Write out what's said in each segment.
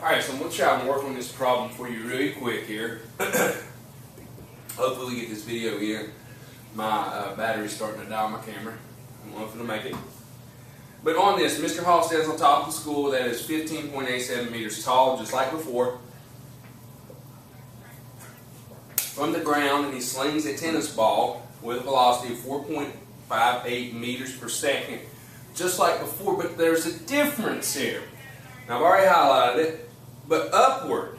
Alright, so I'm going to try and work on this problem for you really quick here. Hopefully we get this video in. My battery's starting to die on my camera. I don't know if it'll make it. But on this, Mr. Hall stands on top of the school that is 15.87 meters tall, just like before, from the ground, and he slings a tennis ball with a velocity of 4.58 meters per second, just like before, but there's a difference here. Now, I've already highlighted it, but upward.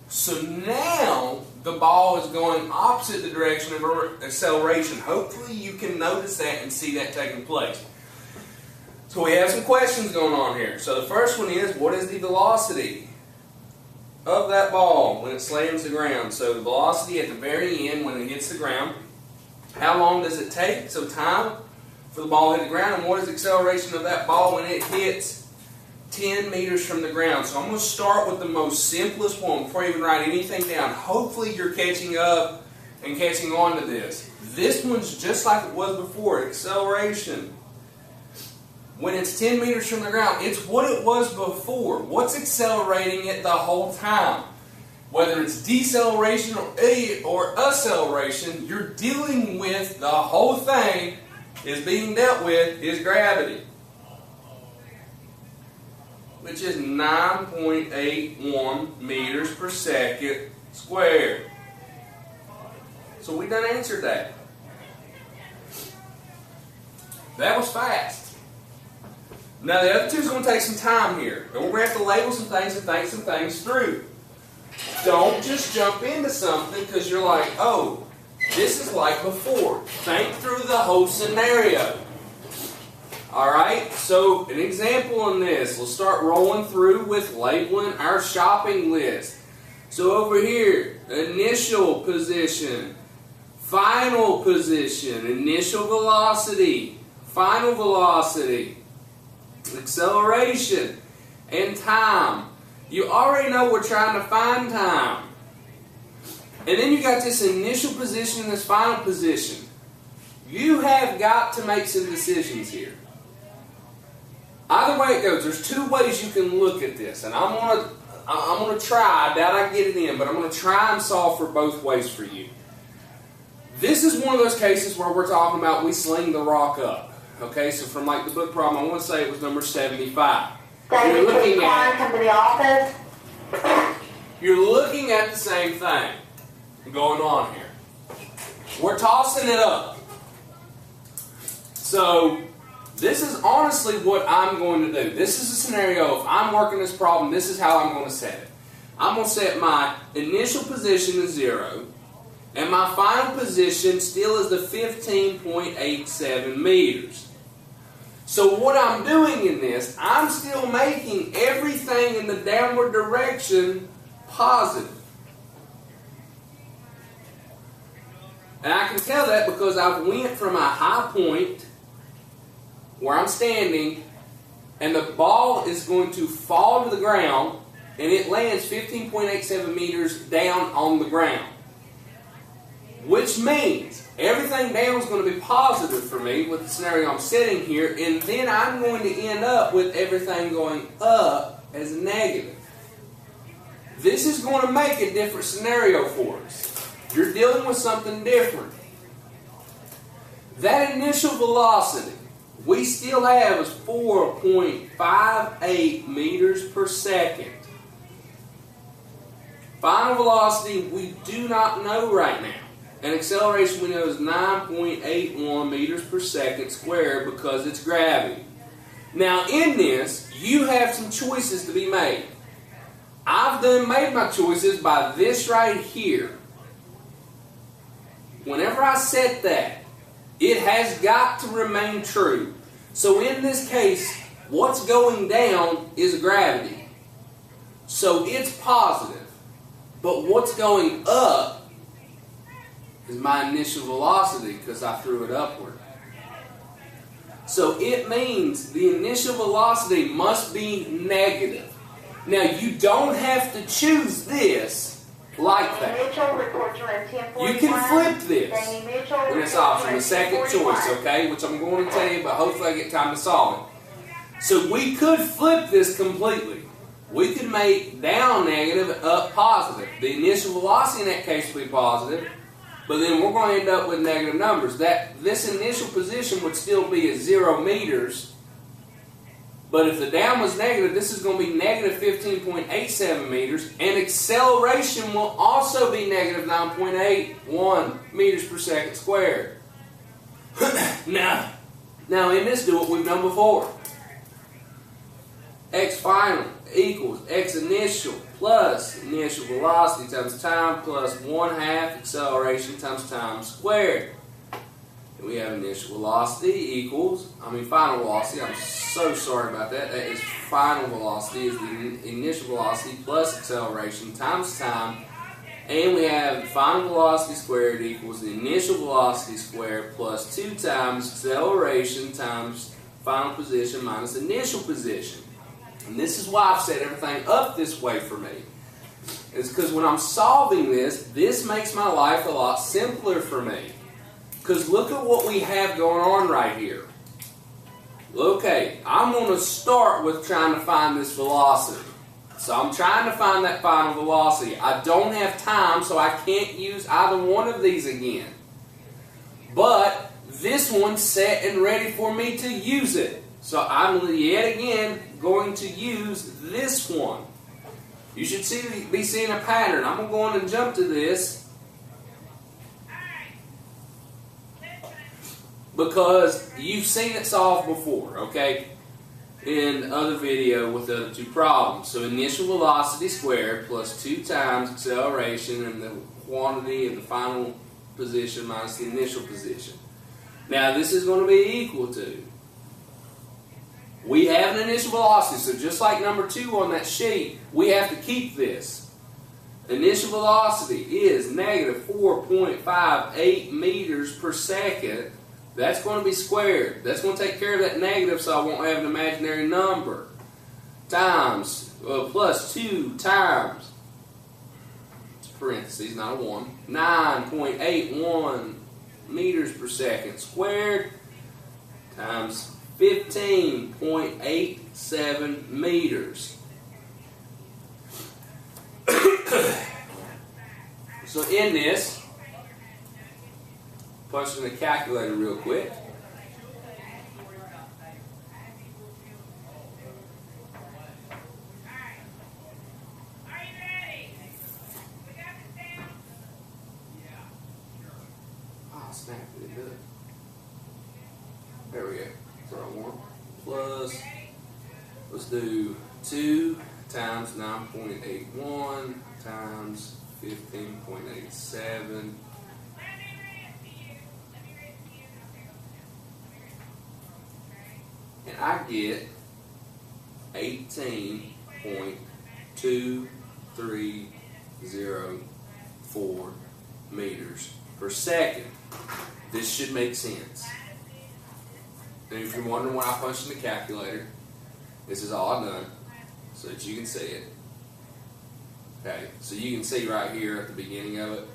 So now the ball is going opposite the direction of acceleration. Hopefully you can notice that and see that taking place. So we have some questions going on here. So the first one is, what is the velocity of that ball when it slams the ground? So the velocity at the very end when it hits the ground. How long does it take? So time for the ball to hit the ground. And what is the acceleration of that ball when it hits 10 meters from the ground? So I'm going to start with the most simplest one before I even write anything down. Hopefully you're catching up and catching on to this. This one's just like it was before. Acceleration. When it's 10 meters from the ground, it's what it was before. What's accelerating it the whole time? Whether it's deceleration or acceleration, you're dealing with the whole thing is being dealt with is gravity, which is 9.81 meters per second squared. So we done answered that. That was fast. Now the other two is going to take some time here. And we're going to have to label some things and think some things through. Don't just jump into something because you're like, oh, this is like before. Think through the whole scenario. Alright, so an example in this. We'll start rolling through with labeling our shopping list. So over here, initial position, final position, initial velocity, final velocity, acceleration, and time. You already know we're trying to find time. And then you got this initial position and this final position. You have got to make some decisions here. Either way it goes, there's two ways you can look at this. And I'm gonna try, I doubt I get it in, but I'm going to try and solve for both ways for you. This is one of those cases where we're talking about we sling the rock up. Okay, so from like the book problem, I want to say it was number 75. You're looking at the same thing going on here. We're tossing it up. So this is honestly what I'm going to do. This is a scenario. If I'm working this problem, this is how I'm going to set it. I'm going to set my initial position as 0, and my final position still is the 15.87 meters. So what I'm doing in this, I'm still making everything in the downward direction positive. And I can tell that because I went from a high point where I'm standing and the ball is going to fall to the ground and it lands 15.87 meters down on the ground. Which means everything down is going to be positive for me with the scenario I'm setting here, and then I'm going to end up with everything going up as negative. This is going to make a different scenario for us. You're dealing with something different. That initial velocity we still have is 4.58 meters per second. Final velocity we do not know right now. And acceleration we know is 9.81 meters per second squared because it's gravity. Now in this, you have some choices to be made. I've made my choices by this right here. Whenever I set that, it has got to remain true. So in this case, what's going down is gravity. So it's positive. But what's going up is my initial velocity because I threw it upward. So it means the initial velocity must be negative. Now you don't have to choose this like that. You can flip this in this option, the second choice, okay, which I'm going to tell you, but hopefully I get time to solve it. So we could flip this completely. we could make down negative and up positive. The initial velocity in that case will be positive, but then we're going to end up with negative numbers. This initial position would still be at 0 meters, but if the down was negative, this is going to be negative 15.87 meters, and acceleration will also be negative 9.81 meters per second squared. Now in this, do what we've done before. X final equals x initial plus initial velocity times time plus 1/2 acceleration times time squared. And we have initial velocity equals, final velocity, I'm so sorry about that. That is final velocity is the initial velocity plus acceleration times time. And we have final velocity squared equals the initial velocity squared plus 2 times acceleration times final position minus initial position. And this is why I've set everything up this way for me. It's because when I'm solving this makes my life a lot simpler for me. Because look at what we have going on right here. Okay, I'm going to start with trying to find this velocity. So I'm trying to find that final velocity. I don't have time, so I can't use either one of these again. But this one's set and ready for me to use it. So I'm yet again going to use this one. You should be seeing a pattern. I'm going to go on and jump to this because you've seen it solved before, okay? In other video with the other two problems. So initial velocity squared plus 2 times acceleration and the quantity in the final position minus the initial position. Now this is going to be equal to, we have an initial velocity, so just like number 2 on that sheet, we have to keep this. Initial velocity is negative 4.58 meters per second. That's going to be squared. That's going to take care of that negative so I won't have an imaginary number. Times, plus 2 times, it's parentheses, not a 1, 9.81 meters per second squared times 15.87 meters. So in this, punch in the calculator real quick. Oh, snap, it did it. There we go. That's what I want. Plus, let's do 2 times 9.81 times 15.87. And I get 18.2304 meters per second. This should make sense. And if you're wondering why I punched in the calculator, this is all I've done so that you can see it. Okay, so you can see right here at the beginning of it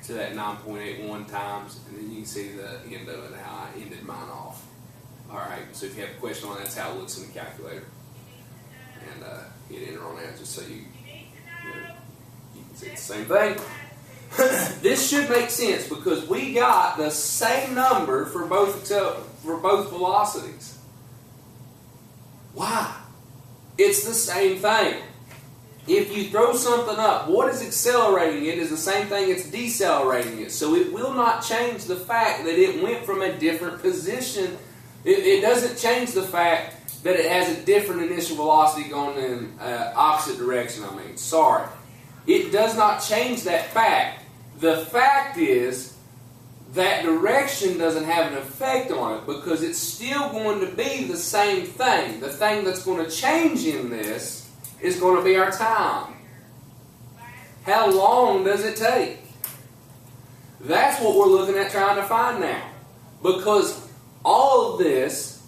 to that 9.81 times, and then you can see the end of it, how I ended mine off. Alright, so if you have a question on that, that's how it looks in the calculator. And hit enter on that just so you can see the same thing. This should make sense because we got the same number for both velocities. Why? It's the same thing. If you throw something up, what is accelerating it is the same thing it's decelerating it. So it will not change the fact that it went from a different position. It doesn't change the fact that it has a different initial velocity going in opposite direction. Sorry. It does not change that fact. The fact is that direction doesn't have an effect on it because it's still going to be the same thing. The thing that's going to change in this is going to be our time. How long does it take? That's what we're looking at trying to find now. Because all of this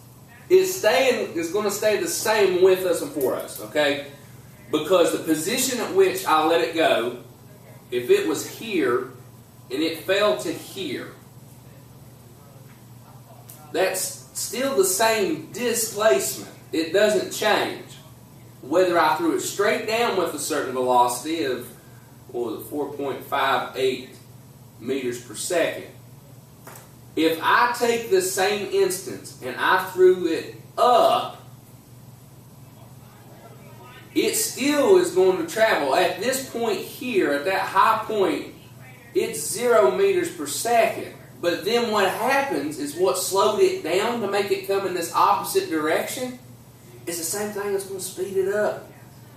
is going to stay the same with us and for us, okay? Because the position at which I let it go, if it was here and it fell to here, that's still the same displacement. It doesn't change. whether I threw it straight down with a certain velocity of, what was it, 4.58 meters per second. If I take the same instance and I threw it up, it still is going to travel. At this point here, at that high point, it's 0 meters per second. But then what happens is what slowed it down to make it come in this opposite direction is the same thing that's going to speed it up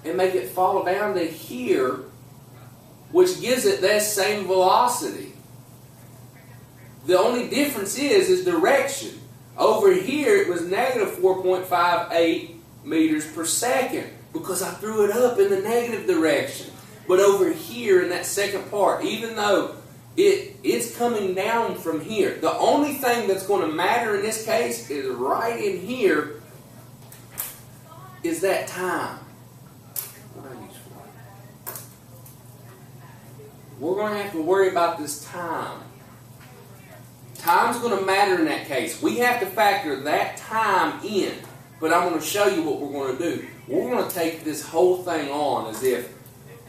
and make it fall down to here, which gives it that same velocity. The only difference is direction. Over here it was negative 4.58 meters per second because I threw it up in the negative direction. But over here in that second part, even though it's coming down from here, the only thing that's going to matter in this case is right in here is that time. What do I use for it? We're going to have to worry about this time. Time's going to matter in that case. We have to factor that time in. But I'm going to show you what we're going to do. We're going to take this whole thing on as if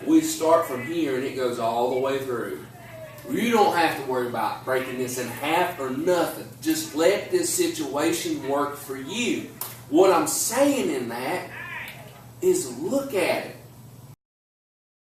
we start from here and it goes all the way through. You don't have to worry about breaking this in half or nothing. Just let this situation work for you. What I'm saying in that is look at it.